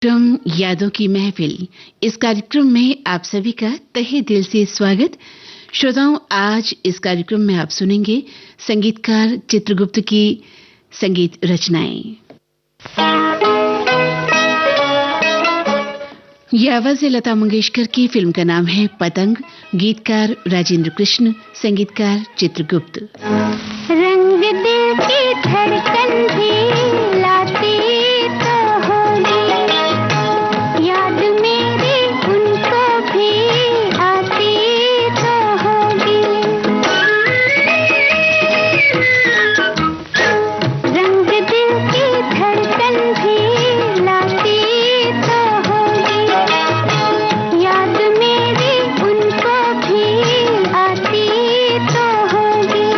कार्यक्रम यादों की महफिल। इस कार्यक्रम में आप सभी का तहे दिल से स्वागत। श्रोताओं, आज इस कार्यक्रम में आप सुनेंगे संगीतकार चित्रगुप्त की संगीत रचनाएं। ये आवाज है लता मंगेशकर की। फिल्म का नाम है पतंग। गीतकार राजेंद्र कृष्ण, संगीतकार चित्रगुप्त। रंग दिल की धड़कन भी लाती तो होगी, याद मेरी उनको भी आती तो होगी। रंग दिल की धड़कन भी लाती तो होगी, याद मेरी उनको भी आती तो होगी।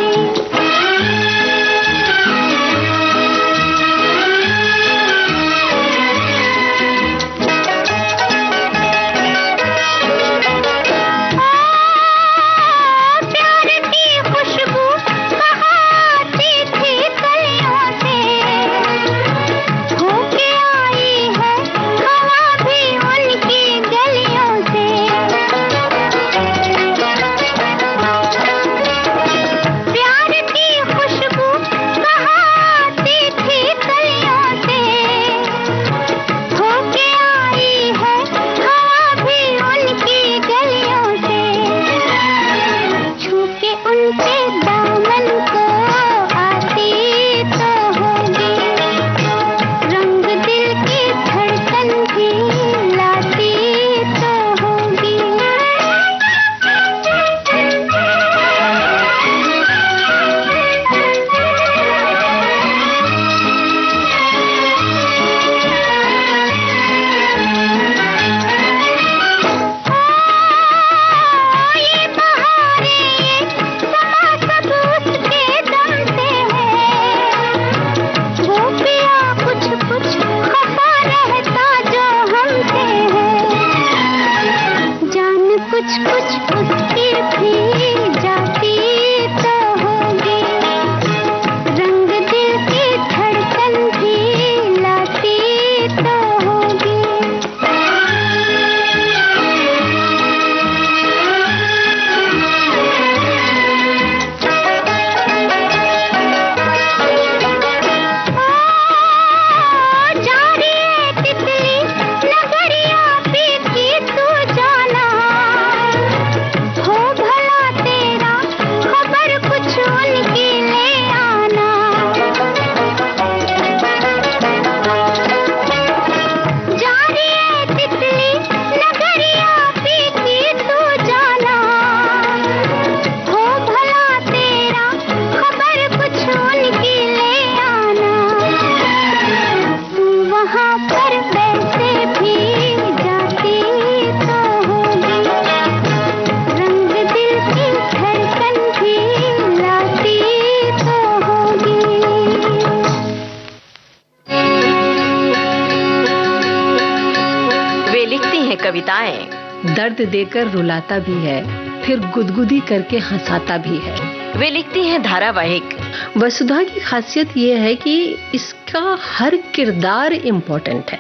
कविताएं दर्द देकर रुलाता भी है, फिर गुदगुदी करके हंसाता भी है। वे लिखती हैं धारावाहिक। वसुधा की खासियत ये है कि इसका हर किरदार इम्पोर्टेंट है।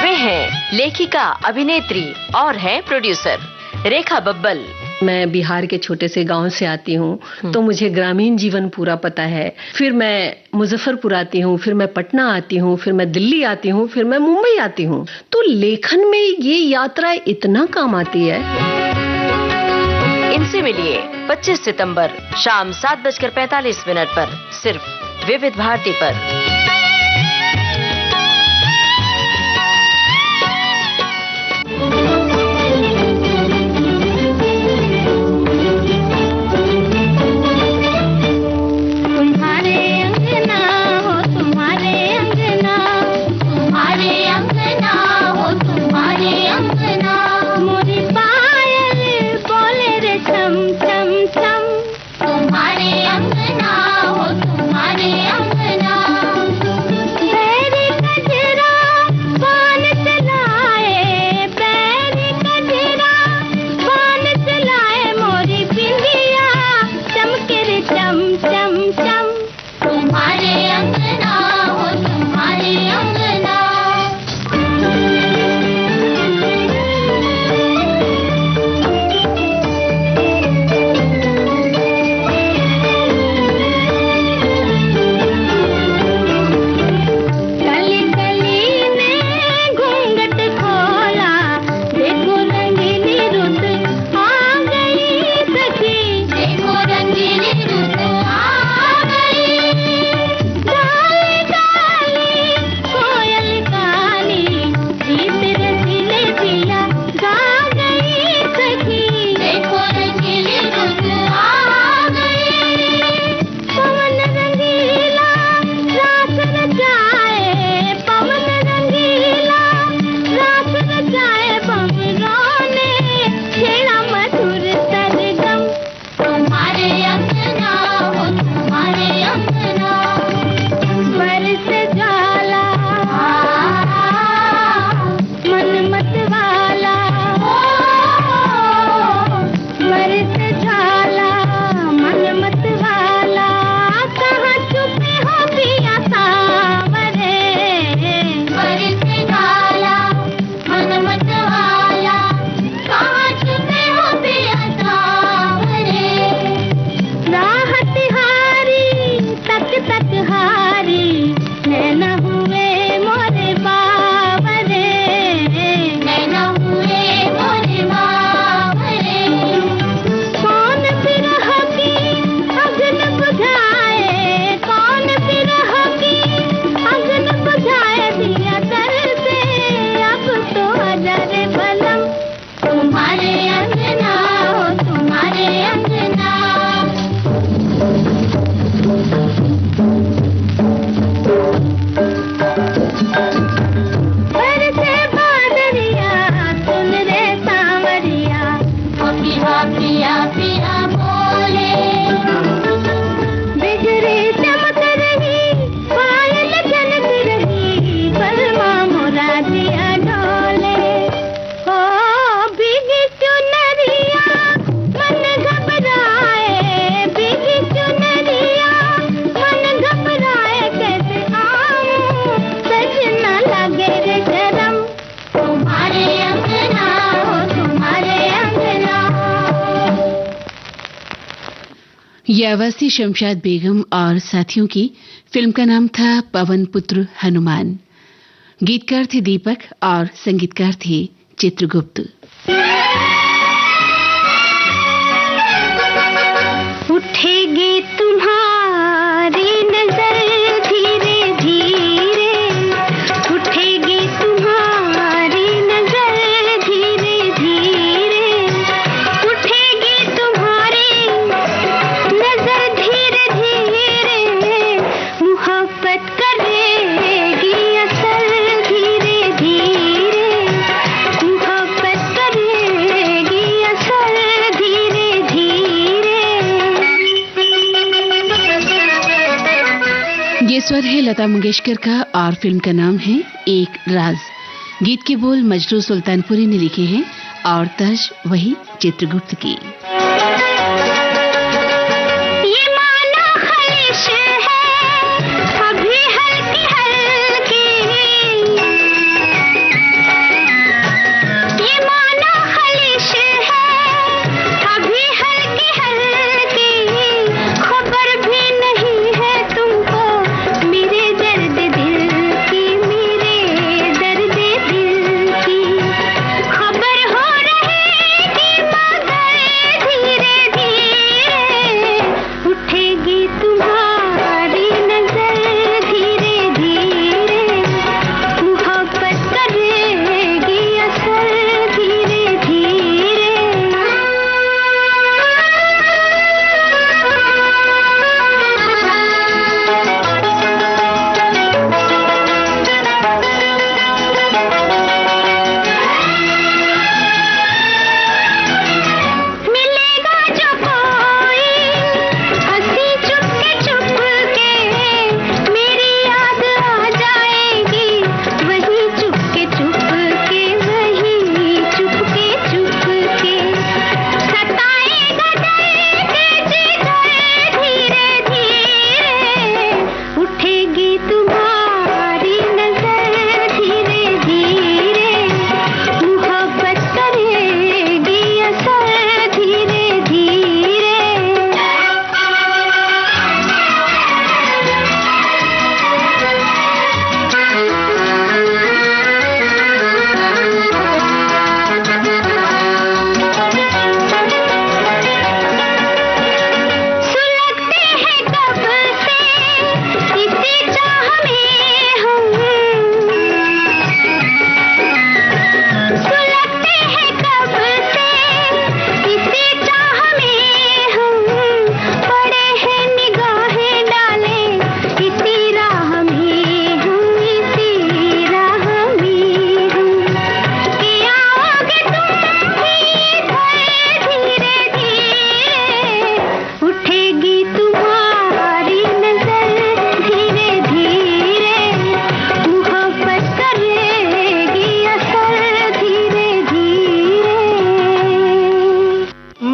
वे हैं लेखिका, अभिनेत्री और हैं प्रोड्यूसर रेखा बब्बल। मैं बिहार के छोटे से गांव से आती हूँ, तो मुझे ग्रामीण जीवन पूरा पता है। फिर मैं मुजफ्फरपुर आती हूँ, फिर मैं पटना आती हूँ, फिर मैं दिल्ली आती हूँ, फिर मैं मुंबई आती हूँ। तो लेखन में ये यात्रा इतना काम आती है। इनसे मिलिए 25 सितंबर शाम 7:45 पर, सिर्फ विविध भारती पर। तुम्हारे अंगना हो, तुम्हारे अंगना। ये आवाज थी शमशाद बेगम और साथियों की। फिल्म का नाम था पवन पुत्र हनुमान। गीतकार थे दीपक और संगीतकार थे चित्रगुप्त। उठेगी तुम्हारी नजर धीरे धीरे, उठेगी तुम्हारी नजर धीरे धीरे, उठेगी तुम्हारी नजर धीरे धीरे, मोहब्बत करेगी असर धीरे धीरे, मोहब्बत करेगी असर धीरे धीरे। ये स्वर है लता मंगेशकर का और फिल्म का नाम है एक राज। गीत के बोल मजरू सुल्तानपुरी ने लिखे हैं और तर्ज वही चित्रगुप्त की। ये माना ख्वाहिश है अभी हल्की हल्की, ये माना ख्वाहिश है अभी हल्की हल्की, खबर भी नहीं है तुमको मेरे दर्द दिल की, मेरे दर्द दिल की, खबर हो रहेगी मगर धीरे धीरे, उठेगी तुम्हारी नजर धीरे धीरे, मोहब्बत करेगी असर धीरे धीरे। मिलेगा जो कोई हंसी चुपके चुपके, मेरी याद आ जाएगी वही चुपके चुपके, वही चुपके चुपके, सताएगा दर्द जिगर धीरे धीरे, उठेगी तुम्हारी नजर धीरे धीरे, मोहब्बत करेगी असर धीरे धीरे। सुलगते हैं कब से इसी चाह में हम, सुलगते हैं कब से इसी चाह में हम, पड़े हैं निगाहें डाले इसी राह में हम, इसी राह में हम, कि आओगे तुम भी इधर धीरे धीरे, उठेगी तुम्हारी नजर धीरे धीरे, मोहब्बत करेगी असर धीरे धीरे।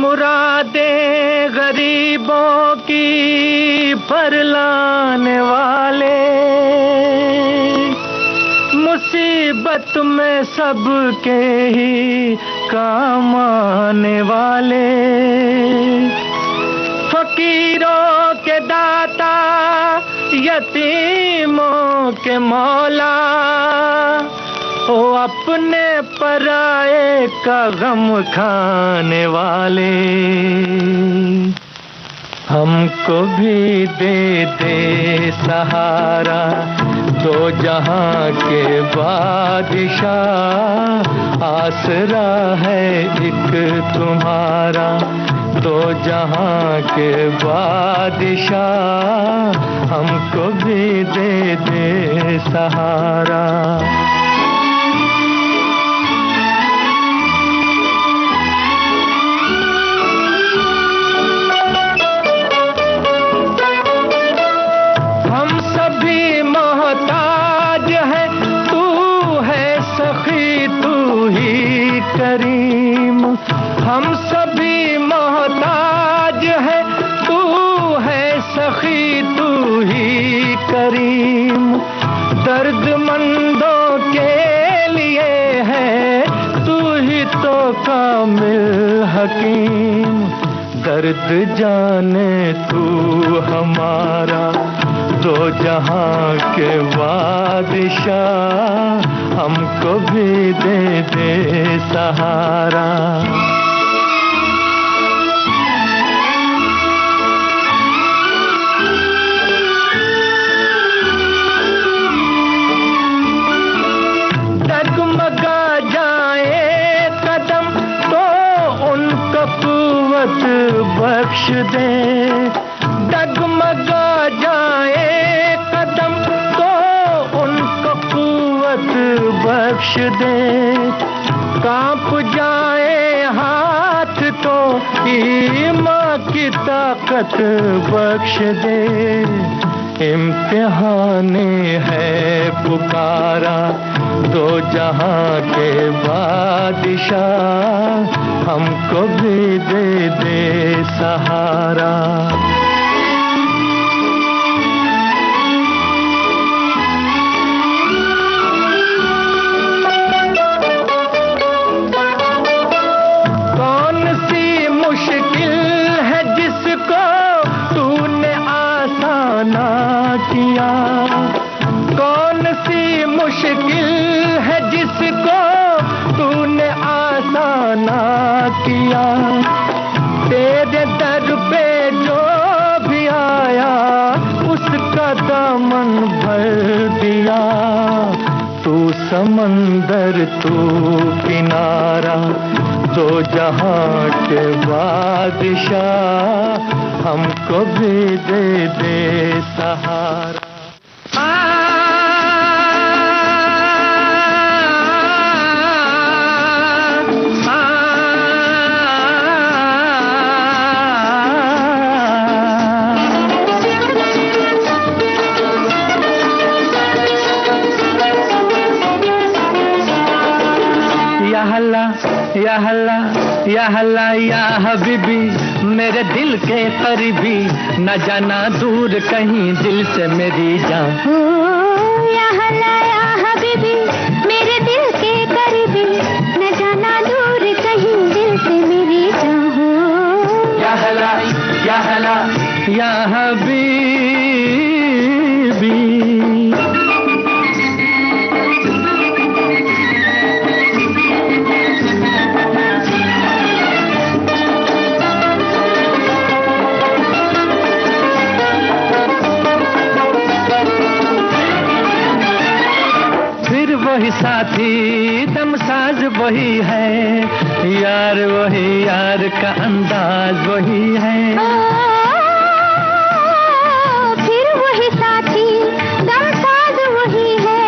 मुरादें गरीबों की परलाने वाले, मुसीबत में सबके ही काम आने वाले, फकीरों के दाता यतीमों के मौला, ओ अपने पराए का गम खाने वाले, हमको भी दे दे सहारा दो जहां के बादशाह, आसरा है एक तुम्हारा दो जहां के बादशाह, हमको भी दे दे सहारा। हम सभी मोहताज हैं, तू है सखी तू ही करीम, हम सभी मोहताज हैं, तू है सखी तू ही करीम, दर्दमंदों के लिए है तू ही तो कामिल हकीम, दर्द जाने तू हमारा, दो जहां के बादशाह, हमको भी दे दे सहारा। डगमगा जाए कदम तो उनको कुव्वत बख्श दे, डगमगा जाए कदम तो उनको कुव्वत बख्श दे, कांप जाए हाथ तो ईमान की ताकत बख्श दे। इम्तिहाने है पुकारा दो जहां के बादशाह, हमको भी दे दे सहारा। कौन सी मुश्किल है जिसको तूने आसाना किया, कौन सी मुश्किल है जिसको तूने आसाना किया। तेरे दर पे जो भी आया उसका दामन भर दिया, तू समंदर तू किनारा, दो जहां के बादशाह, हमको भी दे दे सहारा। या हल्ला या हल्ला या हल्ला या हबीबी, मेरे दिल के करीबी, न जाना दूर कहीं दिल से मेरी जान। या हल्ला या हबीबी, मेरे दिल के करीबी, न जाना दूर कहीं दिल से मेरी जान। या हल्ला या हल्ला या हबीबी। वही साथी दमसाज वही है, यार वही यार का अंदाज वही है। फिर वही साथी दमसाज वही है,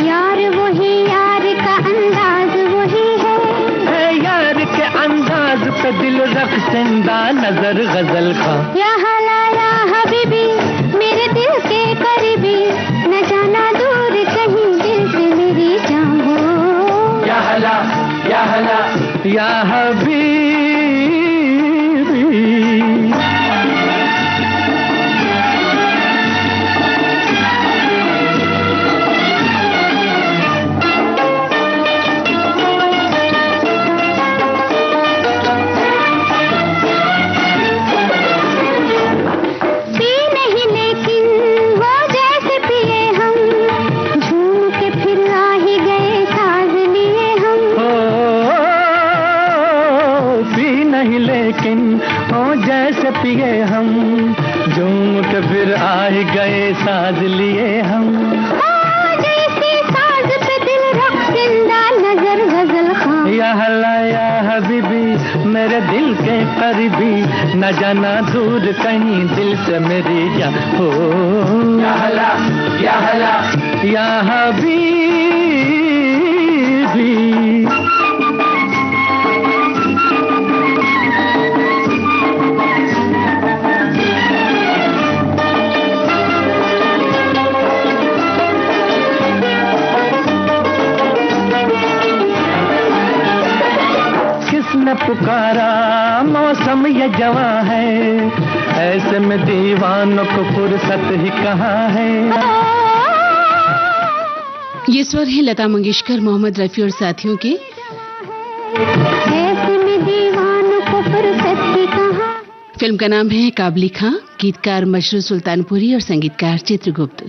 यार वही यार का अंदाज वही है। यार के अंदाज पे दिल रख जिंदा नजर गजल का। या हला या हबीबी, मेरे दिल के करीबी, न जाना दूर कहीं दिल से मेरी जान। या हला या हला या हबीबी। पिए हम झूम के फिर आए गए साज लिए हम। जैसे साज पे दिल रख जिंदा नजर गजल खां। या हल्ला या हबीबी, मेरे दिल के करीबी, न जाना दूर कहीं दिल से मेरी जा हो। या हल्ला या हल्ला या हबीबी। किसने पुकारा मौसम ये जवां है, ऐसे में दीवानों को फुर्सत ही कहाँ है। ये स्वर है लता मंगेशकर, मोहम्मद रफी और साथियों के। ऐसे में दीवानों को फुर्सत ही कहाँ। फिल्म का नाम है काबली खां, गीतकार मशरू सुल्तानपुरी और संगीतकार चित्रगुप्त।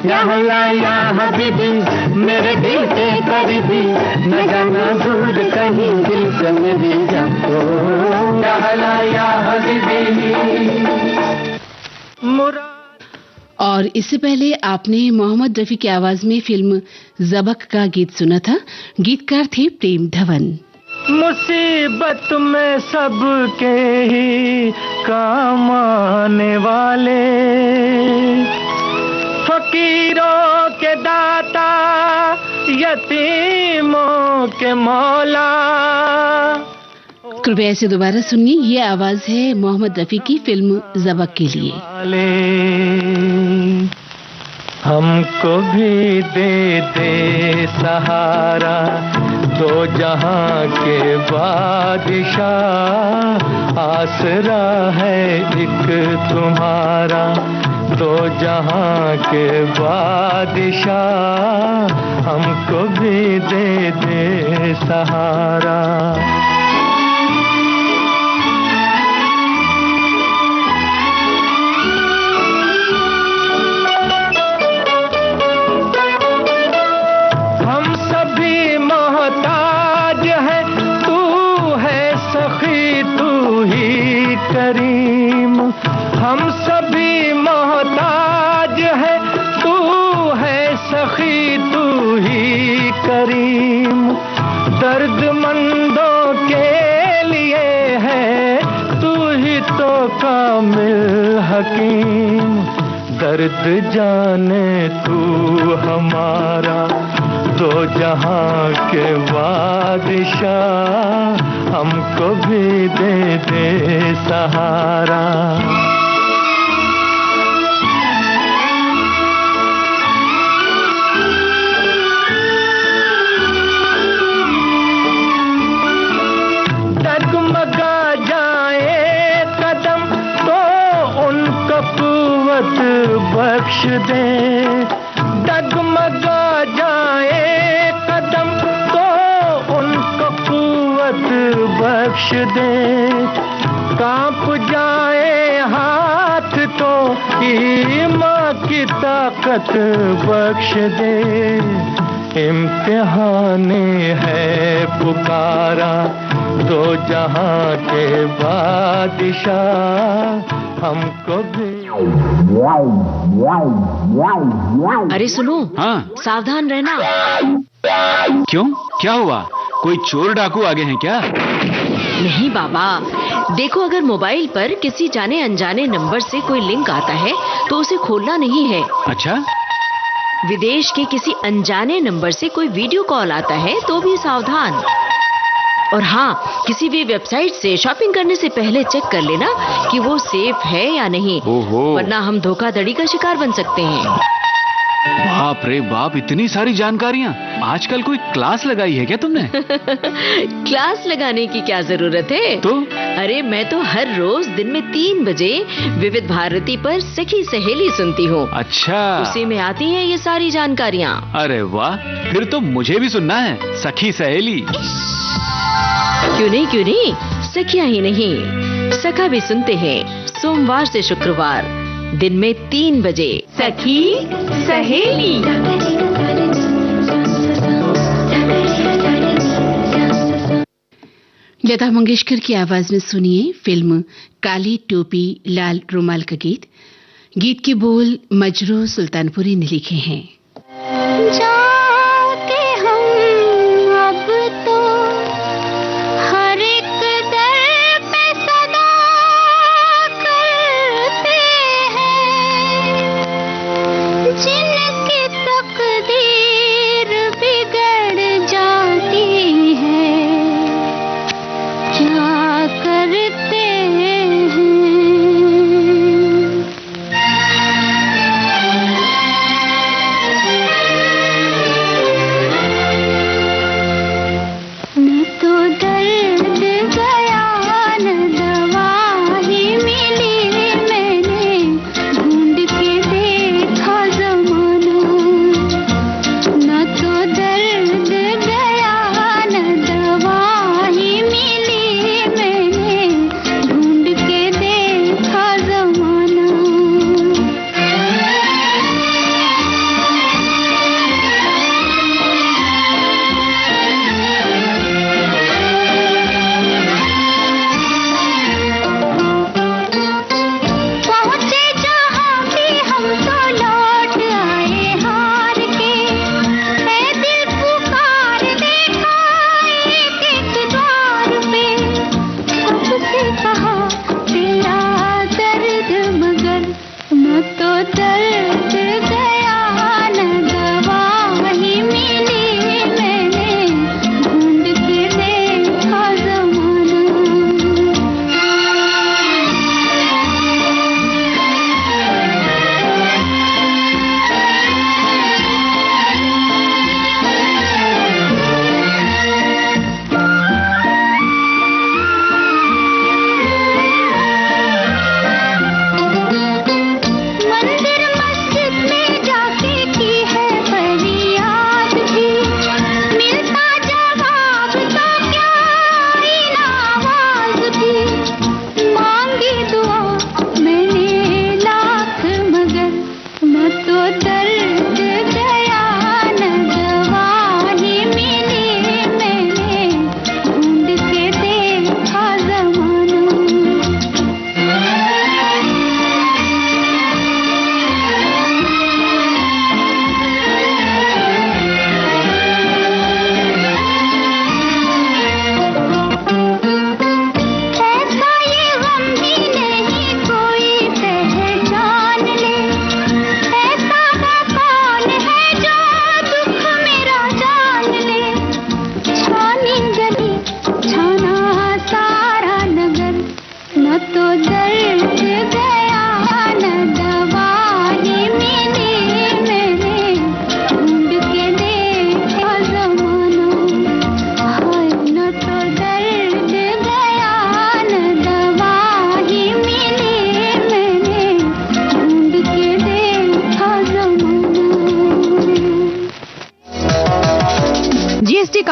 या हल्ला या हबीबी मेरे दिल के करीबी, न जाना दूर कहीं दिल से मेरी जा। या हल्ला या हबीबी मुरा। और इससे पहले आपने मोहम्मद रफी की आवाज में फिल्म ज़बक का गीत सुना था। गीतकार थे प्रेम धवन। मुसीबत में सबके ही काम आने वाले, फकीरों के दाता यतीमों के मौला। कृपया इसे दोबारा सुनिए। ये आवाज है मोहम्मद रफी की फिल्म ज़बक के लिए। हमको भी दे दे सहारा, दो जहां के बादशाह, आसरा है एक तुम्हारा, दो जहां के बादशाह, हमको भी दे दे सहारा। करीम हम सभी मोहताज है, तू है सखी तू ही करीम, दर्दमंदों के लिए है तू ही तो कामिल हकीम, दर्द जाने तू हमारा, दो जहां के बादशाह, हमको भी दे दे सहारा। डगमगा जाए कदम तो उनको कुव्वत बख्श दे, डगमगा जाए कदम तो उनको कुव्वत बख्श दे, कांप जाए हाथ तो ईमान की ताकत बख्श दे, इम्तिहाने है पुकारा, दो जहां के बादशाह, हमको भी। अरे सुनो, हाँ सावधान रहना। क्यों, क्या हुआ? कोई चोर डाकू आ गए हैं क्या? नहीं बाबा, देखो अगर मोबाइल पर किसी जाने अनजाने नंबर से कोई लिंक आता है तो उसे खोलना नहीं है। अच्छा, विदेश के किसी अनजाने नंबर से कोई वीडियो कॉल आता है तो भी सावधान। और हाँ, किसी भी वेबसाइट से शॉपिंग करने से पहले चेक कर लेना कि वो सेफ है या नहीं, वरना हम धोखाधड़ी का शिकार बन सकते हैं। बाप रे बाप, इतनी सारी जानकारियाँ। आजकल कोई क्लास लगाई है क्या तुमने? क्लास लगाने की क्या जरूरत है? तो? अरे मैं तो हर रोज दिन में 3 बजे विविध भारती पर सखी सहेली सुनती हूँ। अच्छा, उसी में आती हैं ये सारी जानकारियाँ। अरे वाह, फिर तो मुझे भी सुनना है सखी सहेली। क्यों नहीं, सखियाँ ही नहीं, सखा भी सुनते हैं सोमवार से शुक्रवार दिन में 3 बजे। सखी सहेली। लता मंगेशकर की आवाज में सुनिए फिल्म काली टोपी लाल रुमाल का गीत। गीत के बोल मजरू सुल्तानपुरी ने लिखे हैं। जाते हम अब तो हर एक दर पे सदा करते हैं, जिनकी तकदीर बिगड़ जाती है, क्या करते हैं।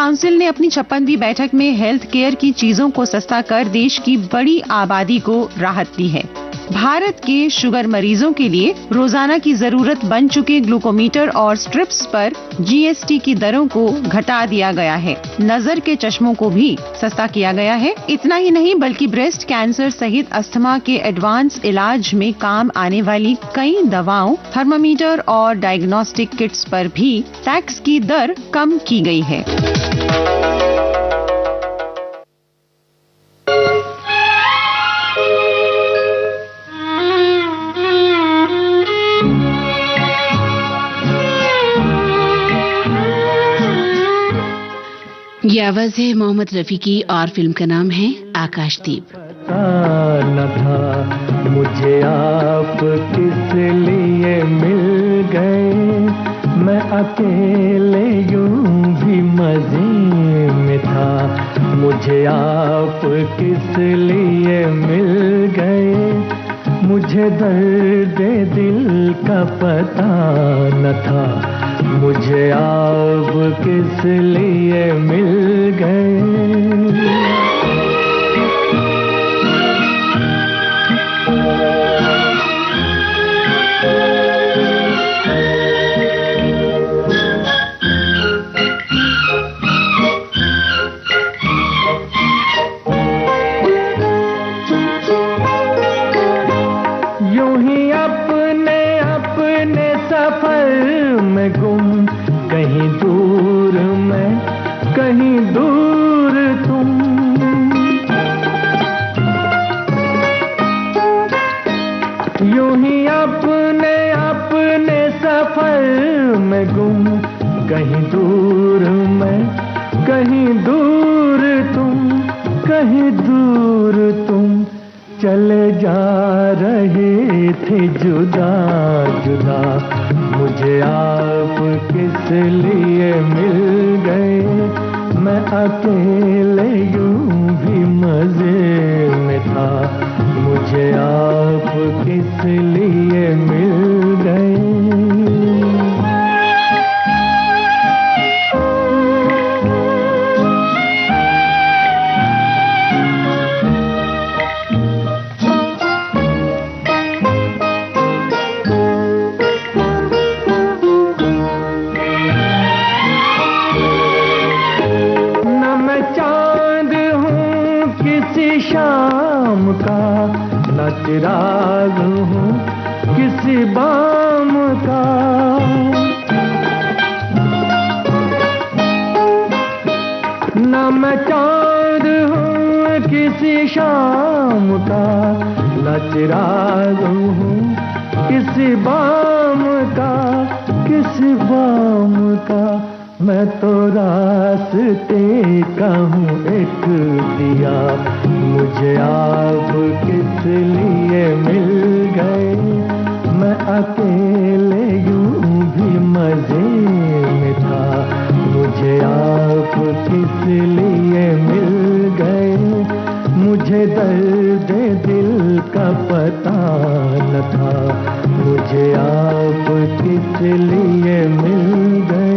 काउंसिल ने अपनी 56वीं बैठक में हेल्थ केयर की चीजों को सस्ता कर देश की बड़ी आबादी को राहत दी है। भारत के शुगर मरीजों के लिए रोजाना की जरूरत बन चुके ग्लूकोमीटर और स्ट्रिप्स पर जीएसटी की दरों को घटा दिया गया है। नजर के चश्मों को भी सस्ता किया गया है। इतना ही नहीं बल्कि ब्रेस्ट कैंसर सहित अस्थमा के एडवांस इलाज में काम आने वाली कई दवाओं, थर्मामीटर और डायग्नोस्टिक किट्स पर भी टैक्स की दर कम की गई है। ये आवाज है मोहम्मद रफी की और फिल्म का नाम है आकाशदीप। न था मुझे आप किस लिए मिल गए, मैं अकेले यूं भी मजे में था। मुझे आप किस लिए मिल गए, मुझे दर्द दिल का पता न था। मुझे आप किस लिए मिल गए। यूं ही अपने अपने सफर में गुम, कहीं दूर मैं कहीं दूर तुम। यूं ही अपने अपने सफर में गुम, कहीं दूर मैं कहीं दूर तुम, कहीं दूर तुम। चले जा रहे थे जुदा जुदा, मुझे आप किस लिए मिल गए। मैं अकेले यूं भी मजे में था। मुझे आप किस लिए मिल गए। शाम का न चिराग हूँ किसी बाम का, न मैं चांद हूँ किसी शाम का, न चिराग हूँ किसी बाम का, किसी बाम का। मैं तो रास्ते का हूँ एक दिया, मुझे आप किस लिए मिल गए। मैं अकेले यूं भी मजे में था। मुझे आप किस लिए मिल गए। मुझे दर्द दिल का पता न था। मुझे आप किस लिए मिल गए।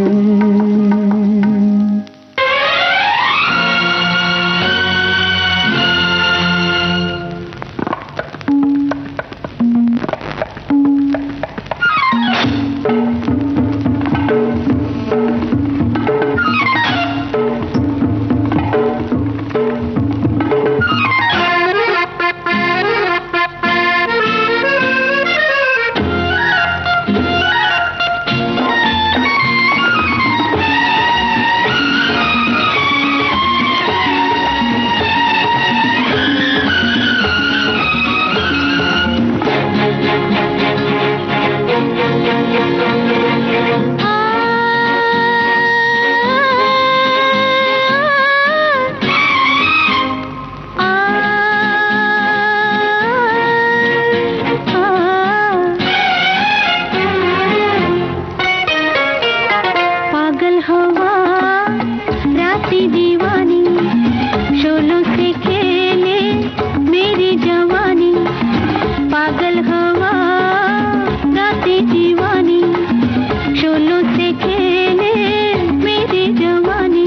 शोलों से खेले मेरी जवानी।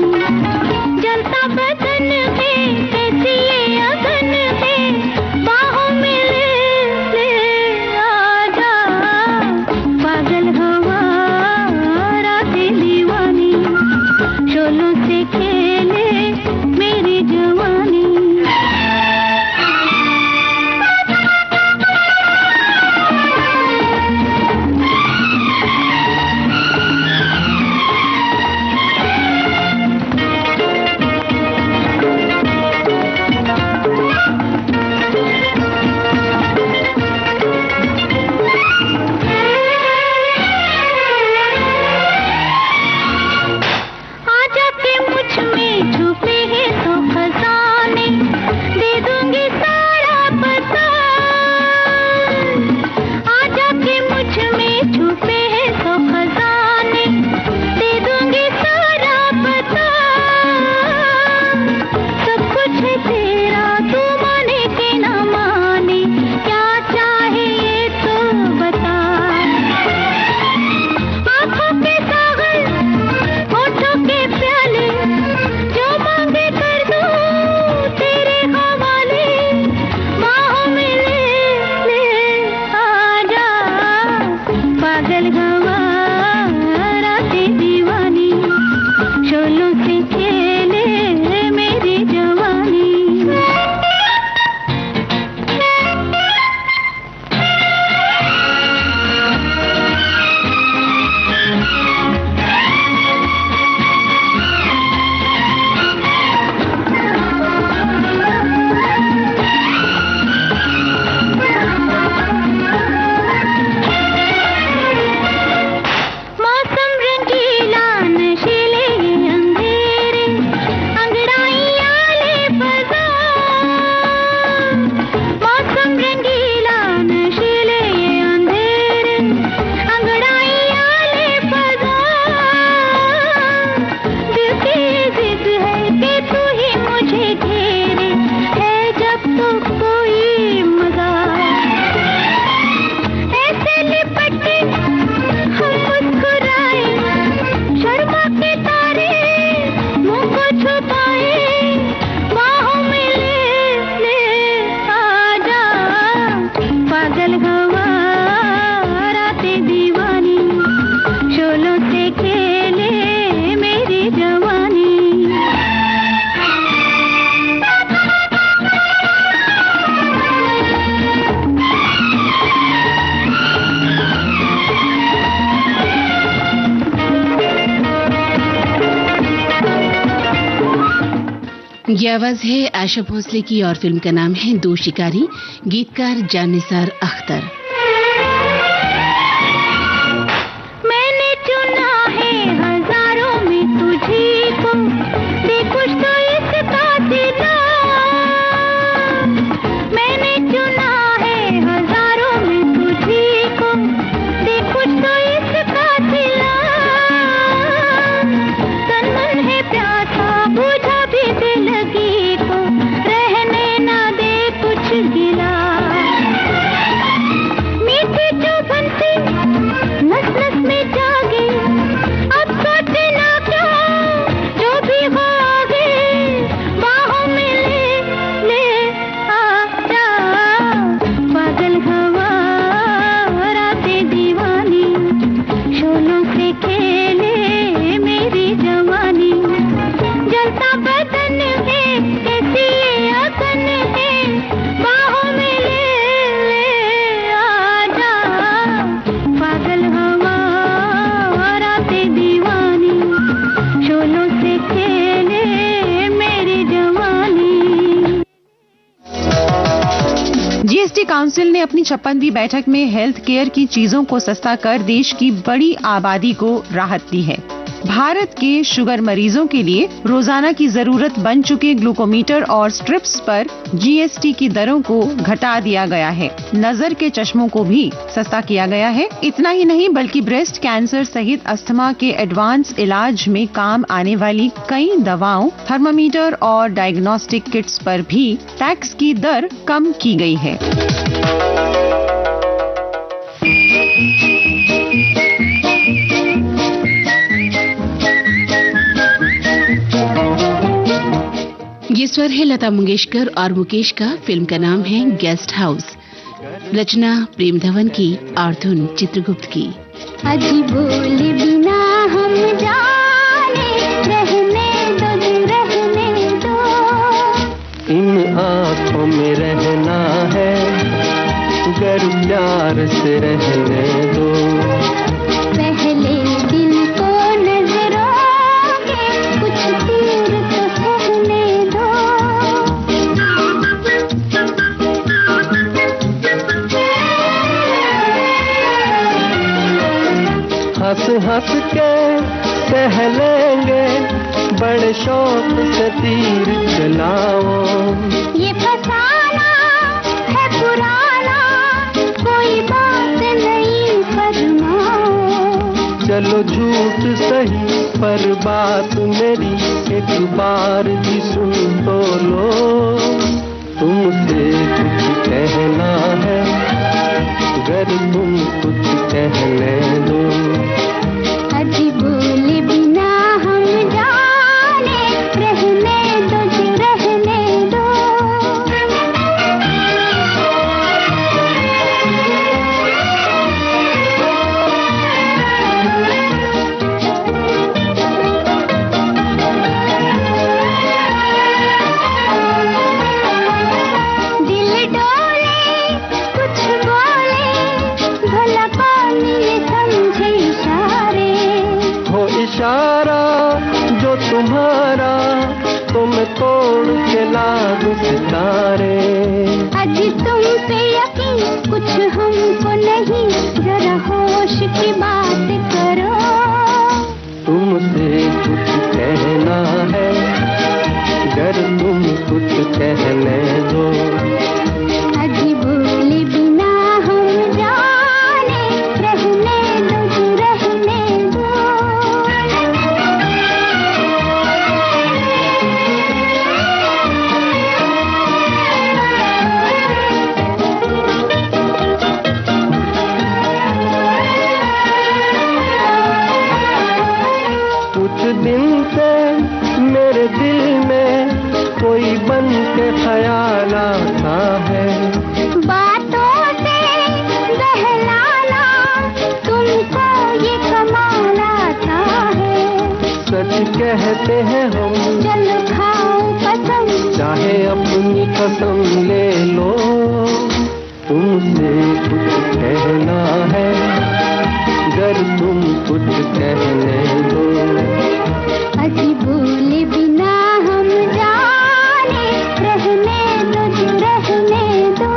से खेले मेरी जवानी। ये आवाज है आशा भोसले की और फिल्म का नाम है दो शिकारी, गीतकार जानिसार अख्तर। मैंने चुना है हजारों में तुझी को, दे कुछ तो इसका सिला। मैंने चुना है हजारों में तुझी को, दे कुछ तो इसका सिला। तन मन है प्यासा बुझा भी दिल लगी को, रहने ना दे कुछ गिला। मीठी चुभन सी नस नस में जागे, अब सोचना क्या जो भी हो आगे। बाहों में ले आजा, पागल हवा रातें दीवानी, शोलों से खेले मेरी जवानी। जलता बदन है कैसी ये अगन है, बाहों में ले आजा, पागल हवा रातें दीवानी, शोलों से खेले मेरी जवानी। जीएसटी काउंसिल ने अपनी 56वीं बैठक में हेल्थ केयर की चीजों को सस्ता कर देश की बड़ी आबादी को राहत दी है। भारत के शुगर मरीजों के लिए रोजाना की जरूरत बन चुके ग्लूकोमीटर और स्ट्रिप्स पर जीएसटी की दरों को घटा दिया गया है। नजर के चश्मों को भी सस्ता किया गया है। इतना ही नहीं बल्कि ब्रेस्ट कैंसर सहित अस्थमा के एडवांस इलाज में काम आने वाली कई दवाओं, थर्मामीटर और डायग्नोस्टिक किट्स पर भी टैक्स की दर कम की गई है। ये स्वर है लता मंगेशकर और मुकेश का। फिल्म का नाम है गेस्ट हाउस। रचना प्रेम धवन की और धुन चित्रगुप्त की। अजी बोले बिना हम जाने रहने हंस के टहलेंगे, बड़े शौक से तीर चलाओ। ये फसाना है पुराना, कोई बात नहीं फरमाओ। चलो झूठ सही पर बात मेरी एक बार भी सुन तो लो। तुमसे कुछ कहना है, अगर तुम कुछ कहने दो। अजी बोले बिना हम जाने, रहने दो जी रहने दो। दिल डोले कुछ बोले, भला कौन ये समझे इशारे। हो इशारा जो तुम्हारा, तुम तोड़ के ला दो सितारे। अजी तुम पे यकीन कुछ हमको नहीं, जरा होश की बात करो। तुमसे कुछ कहना है, अगर तुम कुछ कहने दो। अजी बोले बिना हम जाने, रहने दो जी रहने दो। कुछ दिन से मेरे दिल में कोई बन के ख्याल आता है। बातों से बहलाना तुमको ये कमाल आता है। सच कहते हैं हम, चलो खाओ कसम, चाहे अपनी कसम ले लो। तुमसे कुछ कहना है, अगर तुम कुछ कहने दो। अजी बोले बिना हम जाने, रहने दो जी रहने दो।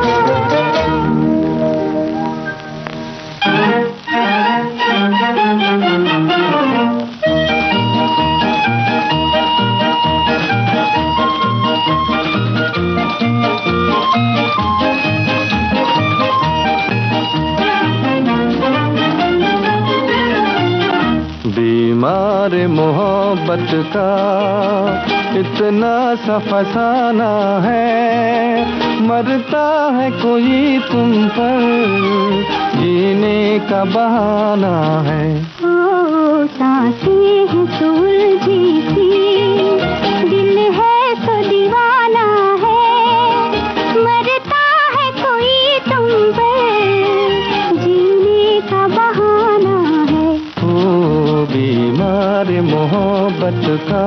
बीमार मोहब्बत का इतना सा फसाना है, मरता है कोई तुम पर, जीने का बहाना है। ओ सांसें हैं तो उलझी सी, दिल है तो दीवाना है। मरता है कोई तुम पर, जीने का बहाना है। ओ बीमार मोहब्बत का।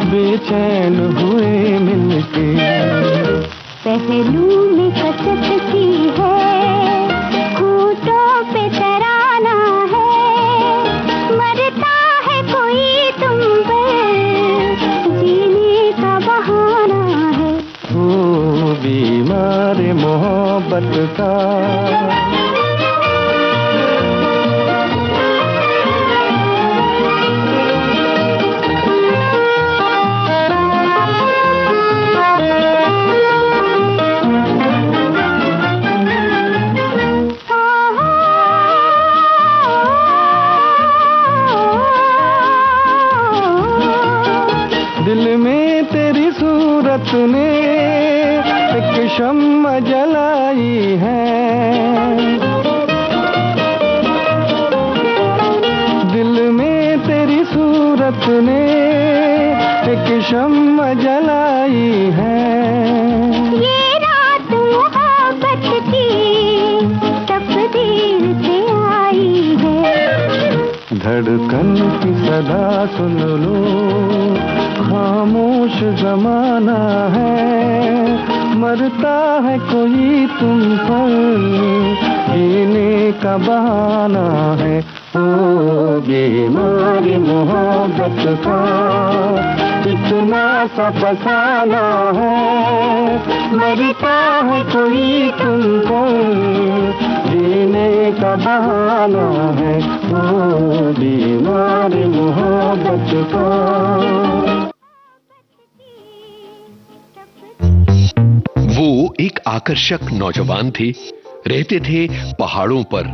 बेचैन हुए मिलके, पहलू में कसक सी है, होठों पे तराना है। मरता है कोई तुम पर, जीने का बहाना है। ओ बीमार मोहब्बत का। दिल में तेरी सूरत ने एक शम्मा जलाई है, शम्म जलाई है। ये रात मोहब्बत की तकदीर से आई है। धड़कन की सदा सुन लो, खामोश जमाना है। मरता है कोई तुम पर, जीने का बहाना है। ओ बीमारी मोहब्बत का इतना सा फसाना है। मरता है कोई तुम पर, जीने का बहाना है। ओ बीमारी मोहब्बत का। वो एक आकर्षक नौजवान थे, रहते थे पहाड़ों पर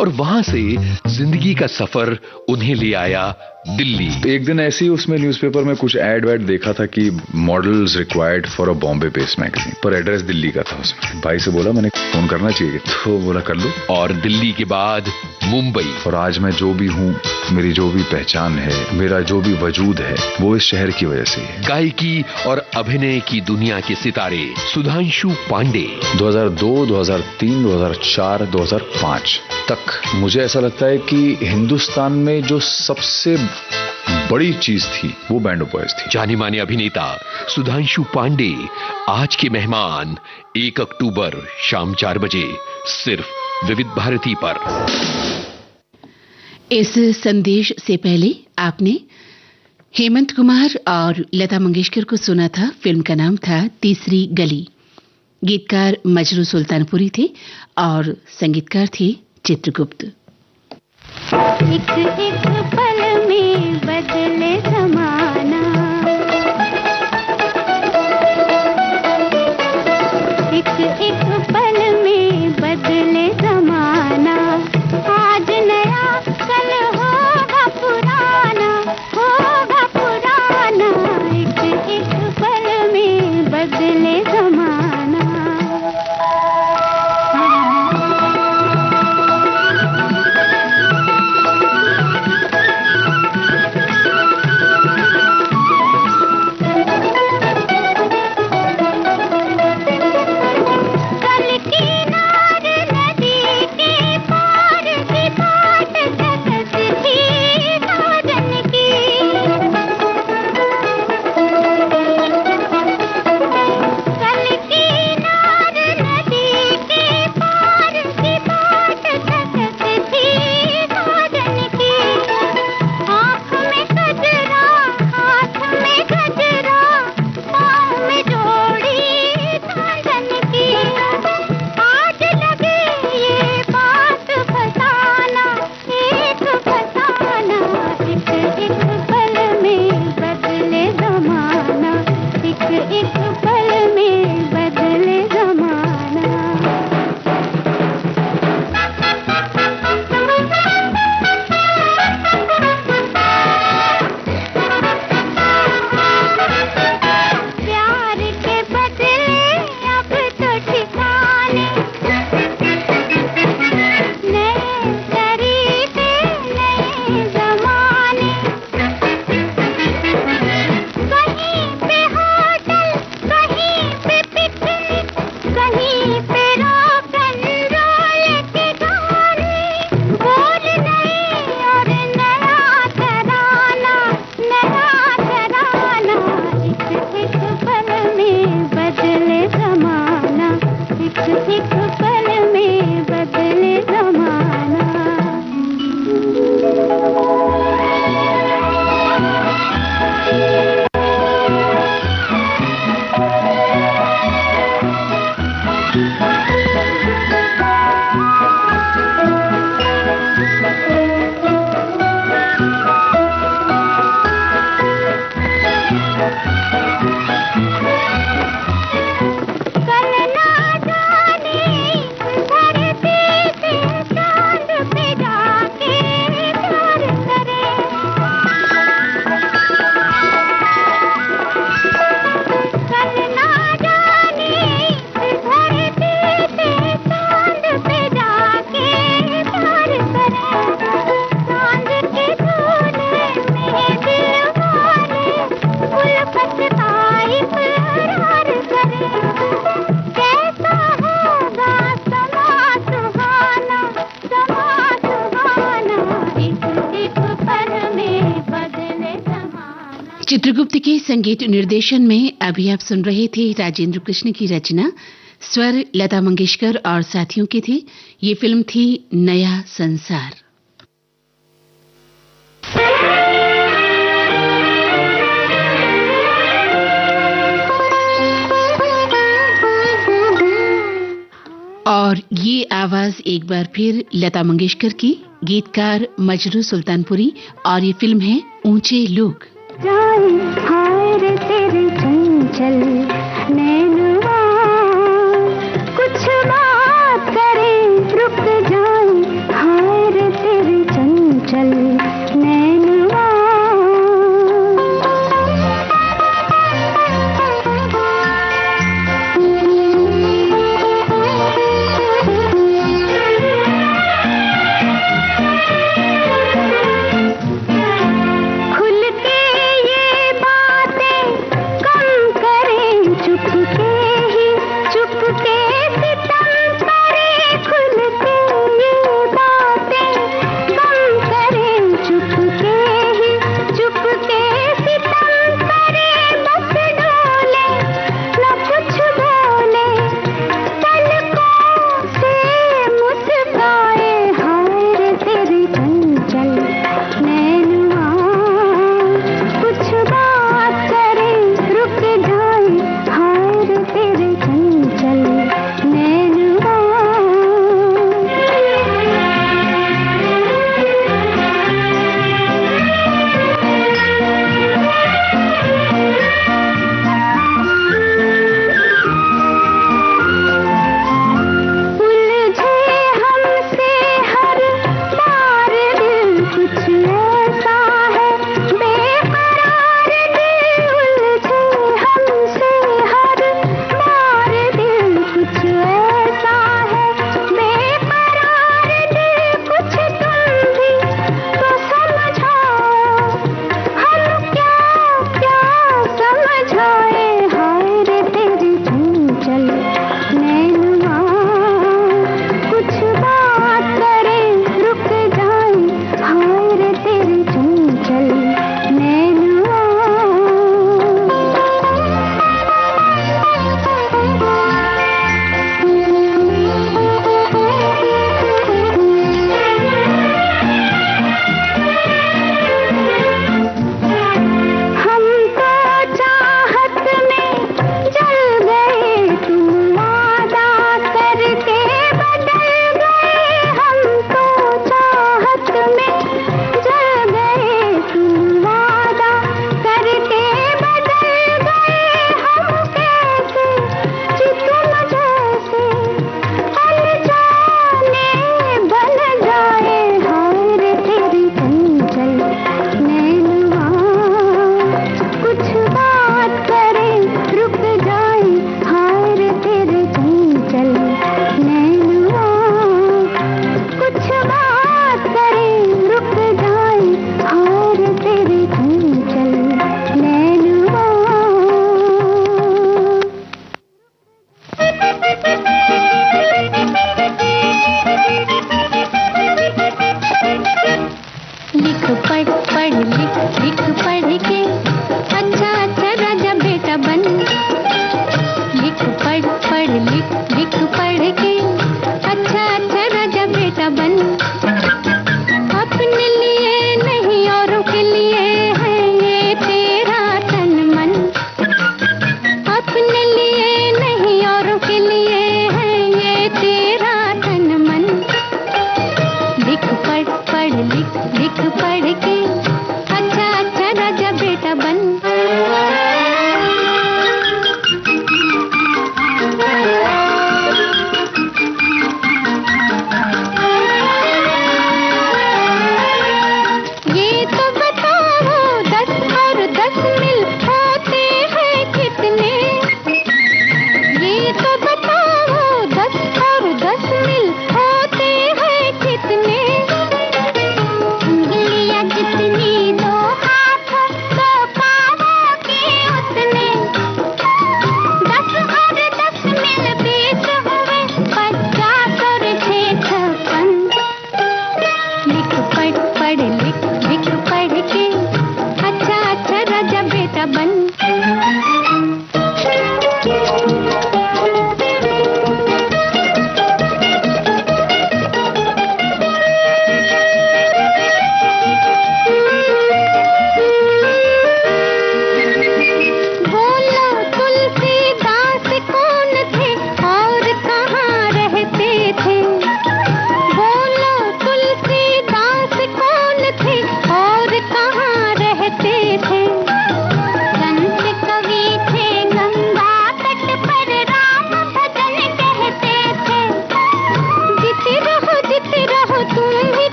और वहां से जिंदगी का सफर उन्हें ले आया दिल्ली। तो एक दिन ऐसे ही उसमें न्यूज़पेपर में कुछ एड देखा था कि models required for a Bombay based magazine, पर एड्रेस दिल्ली का था उसमें। भाई से बोला मैंने फोन करना चाहिए, तो बोला कर लो। और दिल्ली के बाद मुंबई। और आज मैं जो भी हूँ, मेरी जो भी पहचान है, मेरा जो भी वजूद है, वो इस शहर की वजह से है। गायकी और अभिनय की दुनिया के सितारे सुधांशु पांडे 2002, 2003, 2004, 2005 तक मुझे ऐसा लगता है कि हिंदुस्तान में जो सबसे बड़ी चीज थी वो बैंड ऑफ बॉयज थी। जाने माने अभिनेता सुधांशु पांडे आज के मेहमान 1 अक्टूबर शाम 4 बजे सिर्फ विविध भारती पर। इस संदेश से पहले आपने हेमंत कुमार और लता मंगेशकर को सुना था। फिल्म का नाम था तीसरी गली। गीतकार मजरू सुल्तानपुरी थे और संगीतकार थे चित्रगुप्त। एक एक पल में बदले ज़माना, एक एक पल में बदले ज़माना। आज नया कल होगा पुराना, होगा पुराना। एक एक पल में बदले ज़माना। चित्रगुप्त के संगीत निर्देशन में अभी आप सुन रहे थे राजेंद्र कृष्ण की रचना, स्वर लता मंगेशकर और साथियों के थे। ये फिल्म थी नया संसार। और ये आवाज एक बार फिर लता मंगेशकर की, गीतकार मजरू सुल्तानपुरी, और ये फिल्म है ऊंचे लोग। हाय रे तेरे चंचल नैनवा, कुछ बात करें रुक जाए, हाय रे तेरे चंचल नैनवा। खुल के ये बात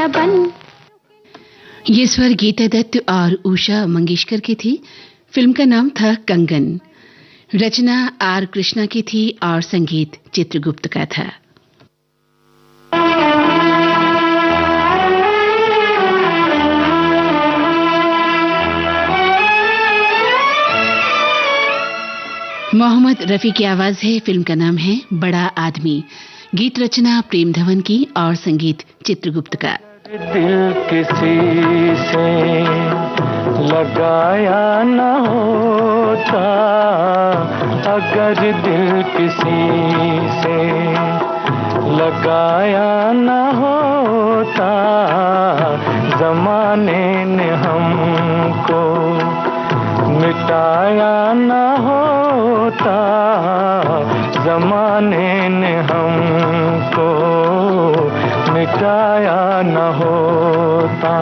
राजा बन। ये स्वर गीता दत्त और उषा मंगेशकर की थी। फिल्म का नाम था कंगन। रचना आर कृष्णा की थी और संगीत चित्रगुप्त का था। मोहम्मद रफी की आवाज है। फिल्म का नाम है बड़ा आदमी। गीत रचना प्रेम धवन की और संगीत चित्रगुप्त का। दिल किसी से लगाया न होता, अगर दिल किसी से लगाया न होता, जमाने ने हमको मिटाया न होता, जमाने ने हमको मिटाया न होता।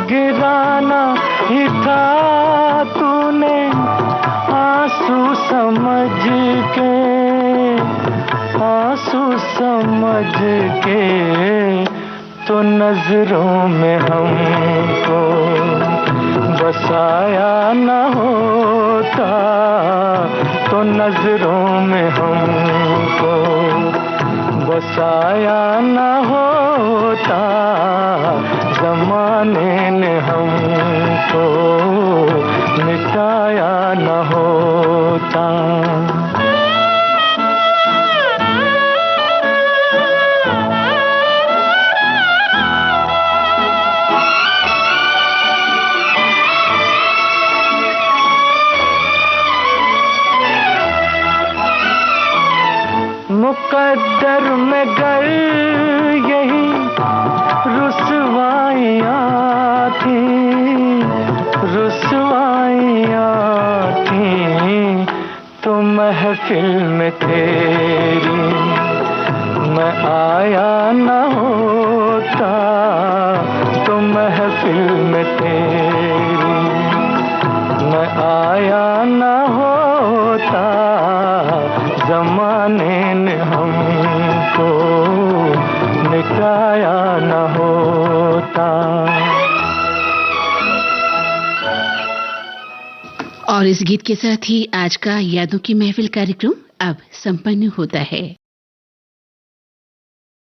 गिराना ही था तूने आंसू समझ के, आंसू समझ के, तो नजरों में हमको बसाया न होता, तो नजरों में हमको बसाया न होता, जमाने ने हमको मिटाया न होता। मुकद्दर में गर यही रुसवाइयाँ थी, रुसवाइयाँ थी, तो महफिल में तेरी मैं आया न होता, तो महफिल में तेरी मैं आया न होता, जमाने ने हमको मिटाया न होता। और इस गीत के साथ ही आज का यादों की महफिल कार्यक्रम अब संपन्न होता है।